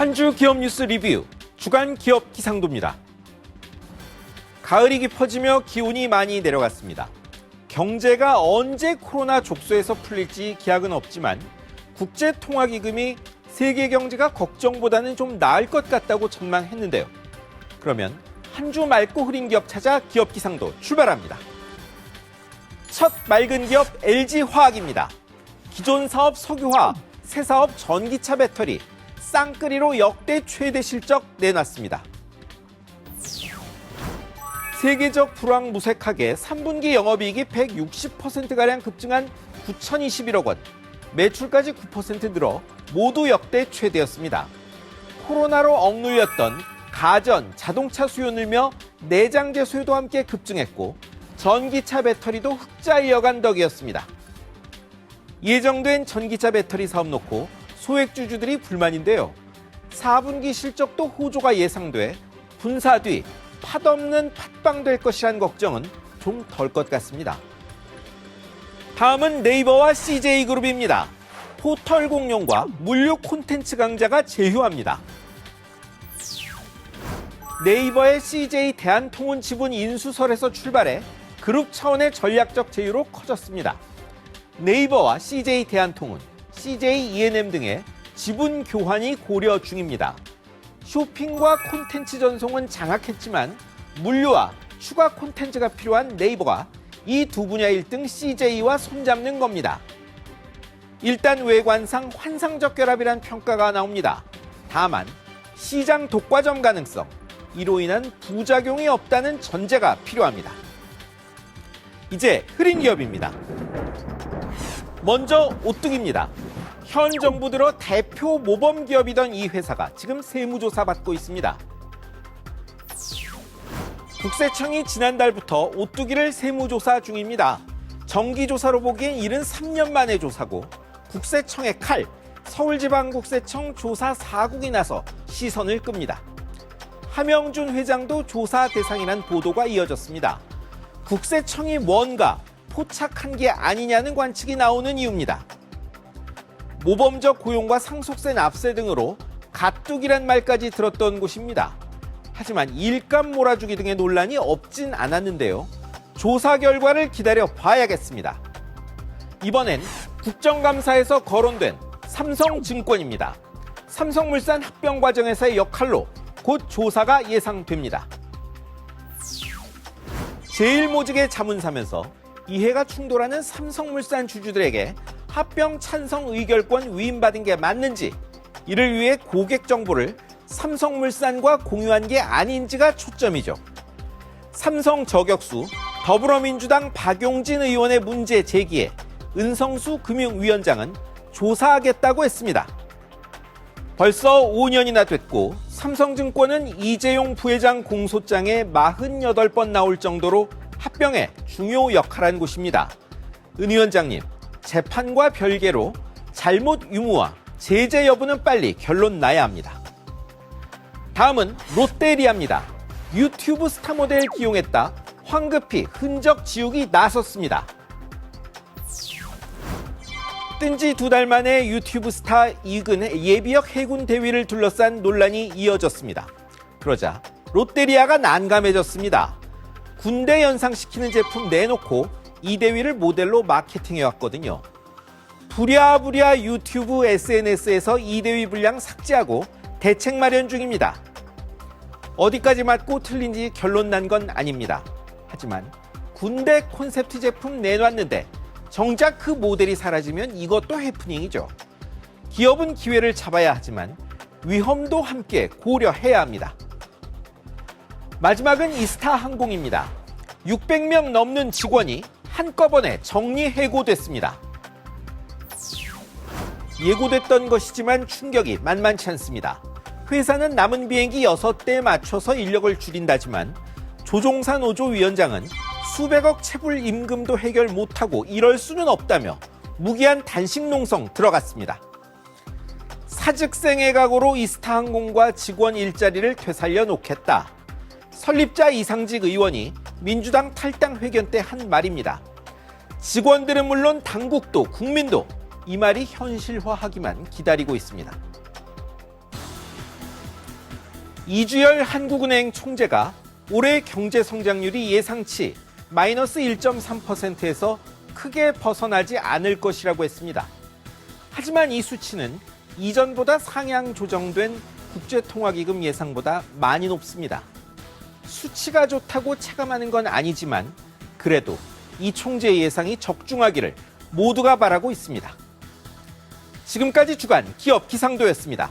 한 주 기업 뉴스 리뷰 주간 기업 기상도입니다. 가을이 깊어지며 기온이 많이 내려갔습니다. 경제가 언제 코로나 족소에서 풀릴지 기약은 없지만 국제통화기금이 세계 경제가 걱정보다는 좀 나을 것 같다고 전망했는데요. 그러면 한 주 맑고 흐린 기업 찾아 기업 기상도 출발합니다. 첫 맑은 기업 LG화학입니다. 기존 사업 석유화학, 새 사업 전기차 배터리, 쌍끌이로 역대 최대 실적 내놨습니다. 세계적 불황 무색하게 3분기 영업이익이 160%가량 급증한 9,021억 원, 매출까지 9% 늘어 모두 역대 최대였습니다. 코로나로 억눌렸던 가전, 자동차 수요 늘며 내장재 수요도 함께 급증했고 전기차 배터리도 흑자 이어간 덕이었습니다. 예정된 전기차 배터리 사업 놓고 소액주주들이 불만인데요. 4분기 실적도 호조가 예상돼 분사 뒤 팥없는 팥빵 될 것이란 걱정은 좀 덜 것 같습니다. 다음은 네이버와 CJ그룹입니다. 포털 공룡과 물류 콘텐츠 강자가 제휴합니다. 네이버의 CJ 대한통운 지분 인수설에서 출발해 그룹 차원의 전략적 제휴로 커졌습니다. 네이버와 CJ 대한통운, CJ E&M 등의 지분 교환이 고려 중입니다. 쇼핑과 콘텐츠 전송은 장악했지만 물류와 추가 콘텐츠가 필요한 네이버가 이 두 분야 1등 CJ와 손잡는 겁니다. 일단 외관상 환상적 결합이란 평가가 나옵니다. 다만 시장 독과점 가능성, 이로 인한 부작용이 없다는 전제가 필요합니다. 이제 흐린 기업입니다. 먼저 오뚜기입니다. 현 정부 들어 대표 모범 기업이던 이 회사가 지금 세무조사 받고 있습니다. 국세청이 지난달부터 오뚜기를 세무조사 중입니다. 정기조사로 보기엔 이른 3년 만의 조사고 국세청의 칼, 서울지방국세청 조사 4국이 나서 시선을 끕니다. 하명준 회장도 조사 대상이란 보도가 이어졌습니다. 국세청이 뭔가 포착한 게 아니냐는 관측이 나오는 이유입니다. 모범적 고용과 상속세 납세 등으로 가뚝이란 말까지 들었던 곳입니다. 하지만 일감 몰아주기 등의 논란이 없진 않았는데요. 조사 결과를 기다려 봐야겠습니다. 이번엔 국정감사에서 거론된 삼성증권입니다. 삼성물산 합병 과정에서의 역할로 곧 조사가 예상됩니다. 제일모직의 자문사면서 이해가 충돌하는 삼성물산 주주들에게 합병 찬성 의결권 위임받은 게 맞는지, 이를 위해 고객 정보를 삼성물산과 공유한 게 아닌지가 초점이죠. 삼성 저격수 더불어민주당 박용진 의원의 문제 제기에 은성수 금융위원장은 조사하겠다고 했습니다. 벌써 5년이나 됐고 삼성증권은 이재용 부회장 공소장에 48번 나올 정도로 합병에 중요 역할한 곳입니다. 은 위원장님, 재판과 별개로 잘못 유무와 제재 여부는 빨리 결론 나야 합니다. 다음은 롯데리아입니다. 유튜브 스타 모델 기용했다 황급히 흔적 지우기 나섰습니다. 뜬 지 2달 만에 유튜브 스타 이근의 예비역 해군 대위를 둘러싼 논란이 이어졌습니다. 그러자 롯데리아가 난감해졌습니다. 군대 연상시키는 제품 내놓고 이 대위를 모델로 마케팅해왔거든요. 부랴부랴 유튜브 SNS에서 이 대위 분량 삭제하고 대책 마련 중입니다. 어디까지 맞고 틀린지 결론 난 건 아닙니다. 하지만 군대 콘셉트 제품 내놨는데 정작 그 모델이 사라지면 이것도 해프닝이죠. 기업은 기회를 잡아야 하지만 위험도 함께 고려해야 합니다. 마지막은 이스타 항공입니다. 600명 넘는 직원이 한꺼번에 정리해고됐습니다. 예고됐던 것이지만 충격이 만만치 않습니다. 회사는 남은 비행기 6대에 맞춰서 인력을 줄인다지만 조종사 노조 위원장은 수백억 체불 임금도 해결 못하고 이럴 수는 없다며 무기한 단식 농성 들어갔습니다. 사직생의 각오로 이스타항공과 직원 일자리를 되살려 놓겠다. 설립자 이상직 의원이 민주당 탈당 회견 때 한 말입니다. 직원들은 물론 당국도 국민도 이 말이 현실화하기만 기다리고 있습니다. 이주열 한국은행 총재가 올해 경제 성장률이 예상치 마이너스 1.3%에서 크게 벗어나지 않을 것이라고 했습니다. 하지만 이 수치는 이전보다 상향 조정된 국제통화기금 예상보다 많이 높습니다. 수치가 좋다고 체감하는 건 아니지만 그래도 이 총재의 예상이 적중하기를 모두가 바라고 있습니다. 지금까지 주간 기업 기상도였습니다.